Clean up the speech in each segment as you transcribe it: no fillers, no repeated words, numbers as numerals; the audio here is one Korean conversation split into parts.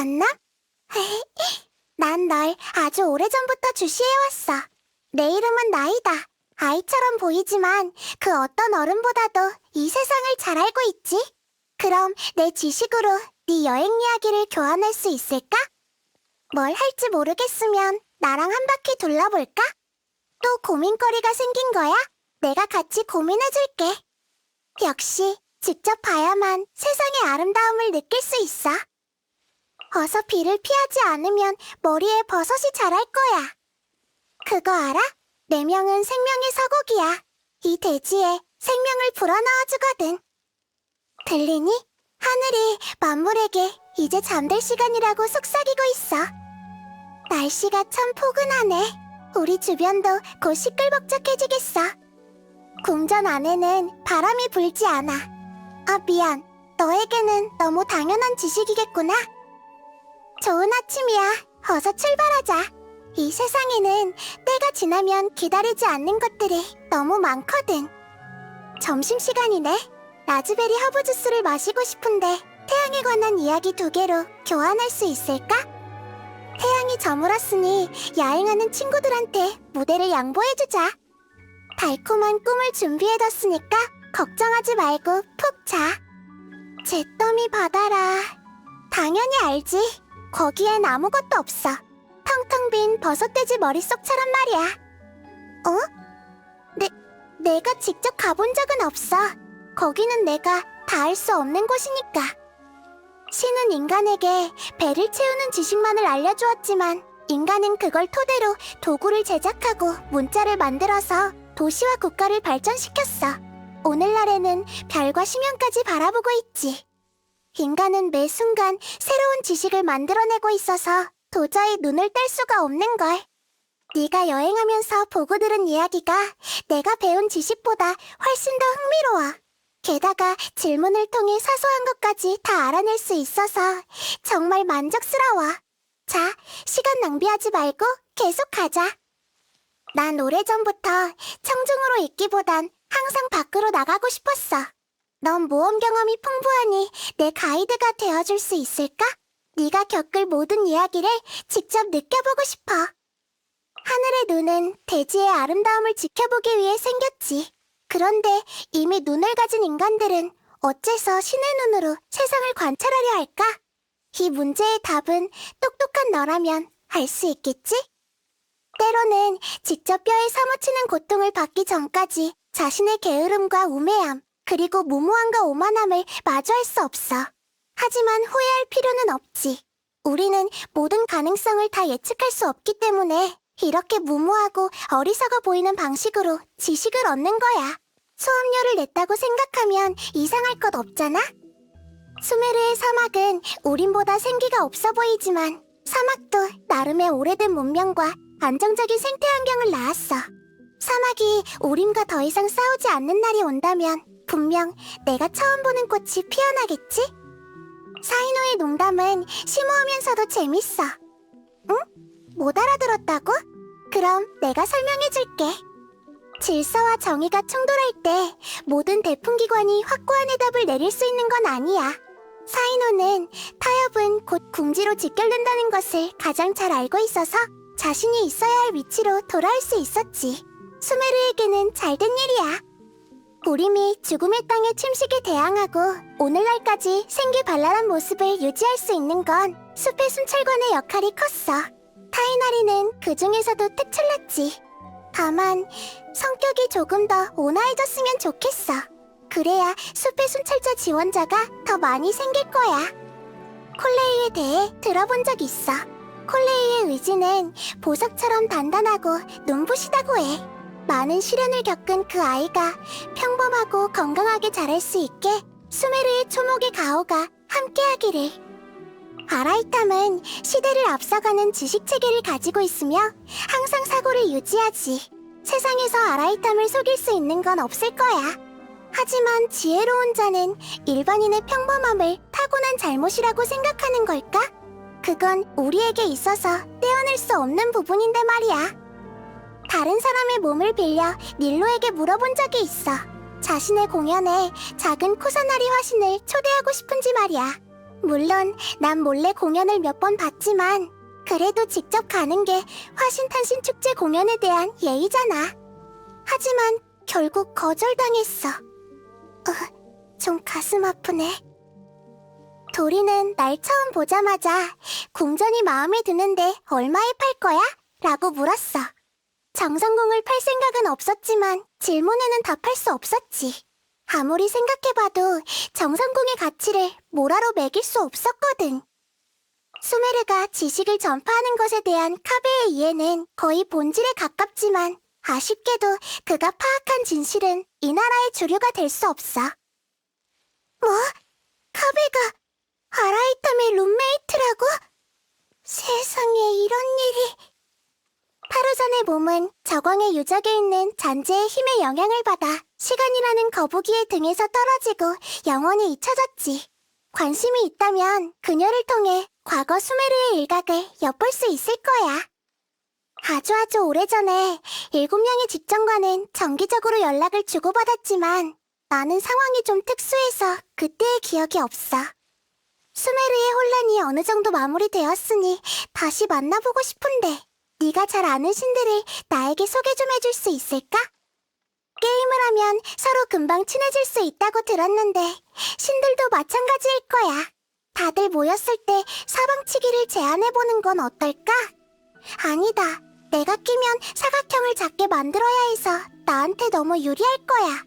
만남? 난 널 아주 오래전부터 주시해왔어. 내 이름은 나이다. 아이처럼 보이지만 그 어떤 어른보다도 이 세상을 잘 알고 있지. 그럼 내 지식으로 네 여행 이야기를 교환할 수 있을까? 뭘 할지 모르겠으면 나랑 한 바퀴 둘러볼까? 또 고민거리가 생긴 거야? 내가 같이 고민해줄게. 역시 직접 봐야만 세상의 아름다움을 느낄 수 있어. 어서 비를 피하지 않으면 머리에 버섯이 자랄 거야. 그거 알아? 내 명은 생명의 서곡이야. 이 대지에 생명을 불어넣어주거든. 들리니? 하늘이 만물에게 이제 잠들 시간이라고 속삭이고 있어. 날씨가 참 포근하네. 우리 주변도 곧 시끌벅적해지겠어. 궁전 안에는 바람이 불지 않아. 아, 미안. 너에게는 너무 당연한 지식이겠구나. 좋은 아침이야. 어서 출발하자. 이 세상에는 때가 지나면 기다리지 않는 것들이 너무 많거든. 점심시간이네. 라즈베리 허브 주스를 마시고 싶은데 태양에 관한 이야기 2개로 교환할 수 있을까? 태양이 저물었으니 야행하는 친구들한테 무대를 양보해주자. 달콤한 꿈을 준비해뒀으니까 걱정하지 말고 푹 자. 잿더미 바다라. 당연히 알지. 거기엔 아무것도 없어. 텅텅 빈 버섯돼지 머릿속처럼 말이야. 내가 직접 가본 적은 없어. 거기는 내가 닿을 수 없는 곳이니까. 신은 인간에게 배를 채우는 지식만을 알려주었지만 인간은 그걸 토대로 도구를 제작하고 문자를 만들어서 도시와 국가를 발전시켰어. 오늘날에는 별과 심연까지 바라보고 있지. 인간은 매 순간 새로운 지식을 만들어내고 있어서 도저히 눈을 뗄 수가 없는걸. 네가 여행하면서 보고 들은 이야기가 내가 배운 지식보다 훨씬 더 흥미로워. 게다가 질문을 통해 사소한 것까지 다 알아낼 수 있어서 정말 만족스러워. 자, 시간 낭비하지 말고 계속 가자. 난 오래전부터 청중으로 있기보단 항상 밖으로 나가고 싶었어. 넌 모험 경험이 풍부하니 내 가이드가 되어줄 수 있을까? 네가 겪을 모든 이야기를 직접 느껴보고 싶어. 하늘의 눈은 대지의 아름다움을 지켜보기 위해 생겼지. 그런데 이미 눈을 가진 인간들은 어째서 신의 눈으로 세상을 관찰하려 할까? 이 문제의 답은 똑똑한 너라면 알 수 있겠지? 때로는 직접 뼈에 사무치는 고통을 받기 전까지 자신의 게으름과 우매함, 그리고 무모함과 오만함을 마주할 수 없어. 하지만 후회할 필요는 없지. 우리는 모든 가능성을 다 예측할 수 없기 때문에 이렇게 무모하고 어리석어 보이는 방식으로 지식을 얻는 거야. 수업료를 냈다고 생각하면 이상할 것 없잖아? 수메르의 사막은 우린보다 생기가 없어 보이지만 사막도 나름의 오래된 문명과 안정적인 생태 환경을 낳았어. 사막이 우림과 더 이상 싸우지 않는 날이 온다면 분명 내가 처음 보는 꽃이 피어나겠지? 사이노의 농담은 심오하면서도 재밌어. 응? 못 알아들었다고? 그럼 내가 설명해줄게. 질서와 정의가 충돌할 때 모든 대풍기관이 확고한 해답을 내릴 수 있는 건 아니야. 사이노는 타협은 곧 궁지로 직결된다는 것을 가장 잘 알고 있어서 자신이 있어야 할 위치로 돌아올 수 있었지. 수메르에게는 잘된 일이야. 우림이 죽음의 땅의 침식에 대항하고 오늘날까지 생기발랄한 모습을 유지할 수 있는 건 숲의 순찰관의 역할이 컸어. 타이나리는 그 중에서도 특출났지. 다만 성격이 조금 더 온화해졌으면 좋겠어. 그래야 숲의 순찰자 지원자가 더 많이 생길 거야. 콜레이에 대해 들어본 적 있어. 콜레이의 의지는 보석처럼 단단하고 눈부시다고 해. 많은 시련을 겪은 그 아이가 평범하고 건강하게 자랄 수 있게 수메르의 초목의 가호가 함께하기를. 아라이탐은 시대를 앞서가는 지식체계를 가지고 있으며 항상 사고를 유지하지. 세상에서 아라이탐을 속일 수 있는 건 없을 거야. 하지만 지혜로운 자는 일반인의 평범함을 타고난 잘못이라고 생각하는 걸까? 그건 우리에게 있어서 떼어낼 수 없는 부분인데 말이야. 다른 사람의 몸을 빌려 닐로에게 물어본 적이 있어. 자신의 공연에 작은 코사나리 화신을 초대하고 싶은지 말이야. 물론 난 몰래 공연을 몇 번 봤지만 그래도 직접 가는 게 화신탄신 축제 공연에 대한 예의잖아. 하지만 결국 거절당했어. 좀 가슴 아프네. 도리는 날 처음 보자마자 궁전이 마음에 드는데 얼마에 팔 거야? 라고 물었어. 정성궁을 팔 생각은 없었지만 질문에는 답할 수 없었지. 아무리 생각해봐도 정성궁의 가치를 모라로 매길 수 없었거든. 수메르가 지식을 전파하는 것에 대한 카베의 이해는 거의 본질에 가깝지만 아쉽게도 그가 파악한 진실은 이 나라의 주류가 될 수 없어. 뭐? 카베가 아라이탐의 룸메이트라고? 세상에 이런 일이... 타르잔의 몸은 저광의 유적에 있는 잔재의 힘의 영향을 받아 시간이라는 거북이의 등에서 떨어지고 영원히 잊혀졌지. 관심이 있다면 그녀를 통해 과거 수메르의 일각을 엿볼 수 있을 거야. 아주 오래전에 7명의 집정관은 정기적으로 연락을 주고받았지만 나는 상황이 좀 특수해서 그때의 기억이 없어. 수메르의 혼란이 어느 정도 마무리되었으니 다시 만나보고 싶은데 네가 잘 아는 신들을 나에게 소개 좀 해줄 수 있을까? 게임을 하면 서로 금방 친해질 수 있다고 들었는데 신들도 마찬가지일 거야. 다들 모였을 때 사방치기를 제안해보는 건 어떨까? 아니다. 내가 끼면 사각형을 작게 만들어야 해서 나한테 너무 유리할 거야.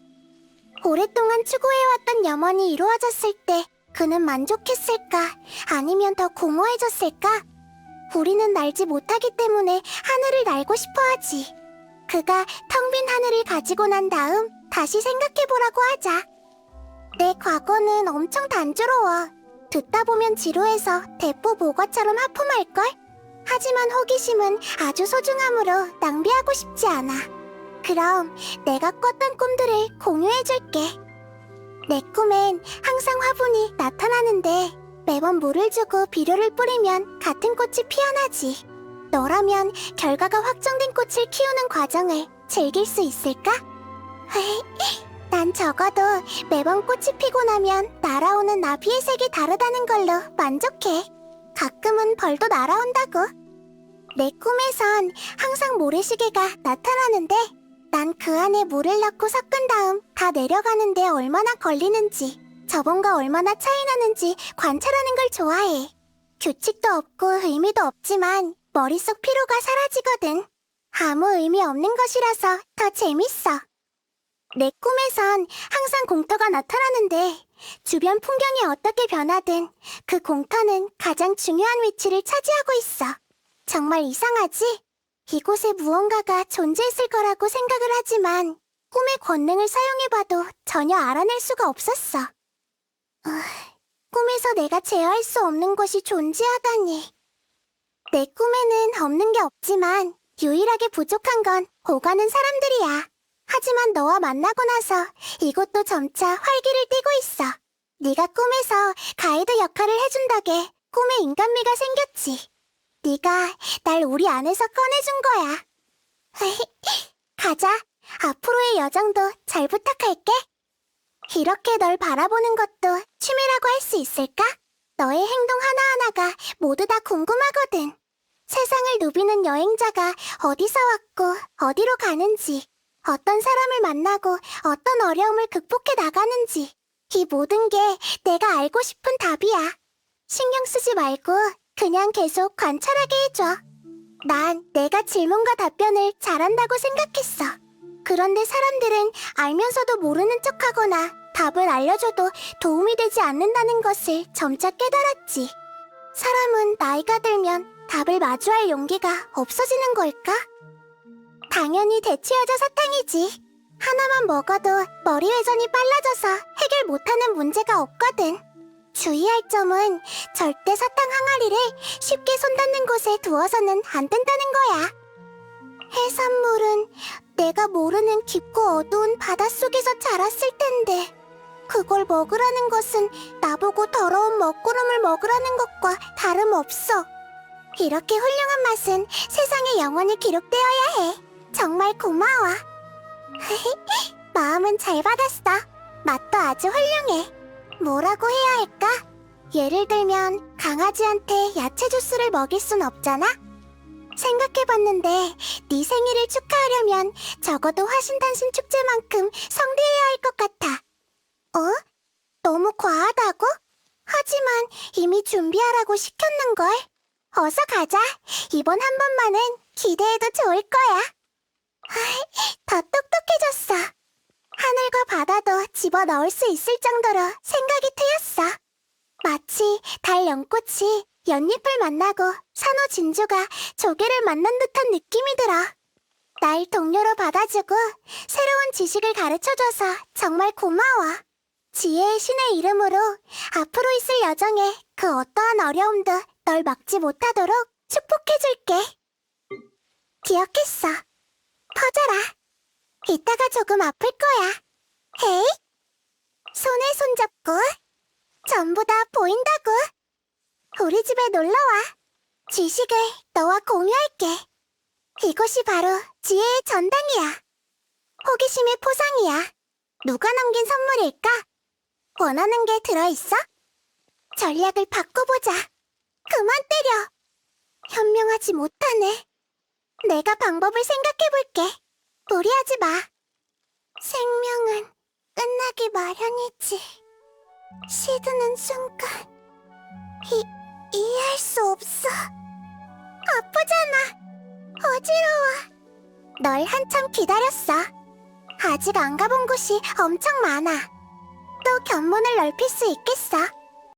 오랫동안 추구해왔던 염원이 이루어졌을 때 그는 만족했을까? 아니면 더 공허해졌을까? 우리는 날지 못하기 때문에 하늘을 날고 싶어 하지. 그가 텅 빈 하늘을 가지고 난 다음 다시 생각해보라고 하자. 내 과거는 엄청 단조로워. 듣다 보면 지루해서 대포 보거처럼 하품할걸? 하지만 호기심은 아주 소중하므로 낭비하고 싶지 않아. 그럼 내가 꿨던 꿈들을 공유해줄게. 내 꿈엔 항상 화분이 나타나는데 매번 물을 주고 비료를 뿌리면 같은 꽃이 피어나지. 너라면 결과가 확정된 꽃을 키우는 과정을 즐길 수 있을까? 난 적어도 매번 꽃이 피고 나면 날아오는 나비의 색이 다르다는 걸로 만족해. 가끔은 벌도 날아온다고. 내 꿈에선 항상 모래시계가 나타나는데 난 그 안에 물을 넣고 섞은 다음 다 내려가는데 얼마나 걸리는지, 저번과 얼마나 차이 나는지 관찰하는 걸 좋아해. 규칙도 없고 의미도 없지만 머릿속 피로가 사라지거든. 아무 의미 없는 것이라서 더 재밌어. 내 꿈에선 항상 공터가 나타나는데 주변 풍경이 어떻게 변하든 그 공터는 가장 중요한 위치를 차지하고 있어. 정말 이상하지? 이곳에 무언가가 존재했을 거라고 생각을 하지만 꿈의 권능을 사용해봐도 전혀 알아낼 수가 없었어. 꿈에서 내가 제어할 수 없는 것이 존재하다니. 내 꿈에는 없는 게 없지만 유일하게 부족한 건 오가는 사람들이야. 하지만 너와 만나고 나서 이곳도 점차 활기를 띠고 있어. 네가 꿈에서 가이드 역할을 해준다게 꿈에 인간미가 생겼지. 네가 날 우리 안에서 꺼내준 거야. 가자. 앞으로의 여정도 잘 부탁할게. 이렇게 널 바라보는 것도 취미라고 할 수 있을까? 너의 행동 하나하나가 모두 다 궁금하거든. 세상을 누비는 여행자가 어디서 왔고 어디로 가는지, 어떤 사람을 만나고 어떤 어려움을 극복해 나가는지, 이 모든 게 내가 알고 싶은 답이야. 신경 쓰지 말고 그냥 계속 관찰하게 해줘. 난 내가 질문과 답변을 잘한다고 생각했어. 그런데 사람들은 알면서도 모르는 척하거나 답을 알려줘도 도움이 되지 않는다는 것을 점차 깨달았지. 사람은 나이가 들면 답을 마주할 용기가 없어지는 걸까? 당연히 대체여자 사탕이지. 하나만 먹어도 머리 회전이 빨라져서 해결 못하는 문제가 없거든. 주의할 점은 절대 사탕 항아리를 쉽게 손 닿는 곳에 두어서는 안 된다는 거야. 해산물은 내가 모르는 깊고 어두운 바닷속에서 자랐을 텐데 그걸 먹으라는 것은 나보고 더러운 먹구름을 먹으라는 것과 다름없어. 이렇게 훌륭한 맛은 세상에 영원히 기록되어야 해. 정말 고마워. 마음은 잘 받았어. 맛도 아주 훌륭해. 뭐라고 해야 할까? 예를 들면 강아지한테 야채 주스를 먹일 순 없잖아? 생각해봤는데 네 생일을 축하하려면 적어도 화신단신 축제만큼 성대해야 할 것 같아. 어? 너무 과하다고? 하지만 이미 준비하라고 시켰는걸. 어서 가자. 이번 한 번만은 기대해도 좋을 거야. 더 똑똑해졌어. 하늘과 바다도 집어넣을 수 있을 정도로 생각이 트였어. 마치 달 연꽃이 연잎을 만나고 산호 진주가 조개를 만난 듯한 느낌이 들어. 날 동료로 받아주고 새로운 지식을 가르쳐줘서 정말 고마워. 지혜의 신의 이름으로 앞으로 있을 여정에 그 어떠한 어려움도 널 막지 못하도록 축복해줄게. 기억했어. 퍼져라. 이따가 조금 아플 거야. 헤이. 손에 손잡고 전부 다 보인다고. 우리 집에 놀러와. 지식을 너와 공유할게. 이곳이 바로 지혜의 전당이야. 호기심의 포상이야. 누가 남긴 선물일까? 원하는 게 들어있어? 전략을 바꿔보자. 그만 때려. 현명하지 못하네. 내가 방법을 생각해볼게. 무리하지 마. 생명은 끝나기 마련이지. 시드는 순간 이해할 수 없어. 아프잖아. 어지러워. 널 한참 기다렸어. 아직 안 가본 곳이 엄청 많아. 또 견문을 넓힐 수 있겠어.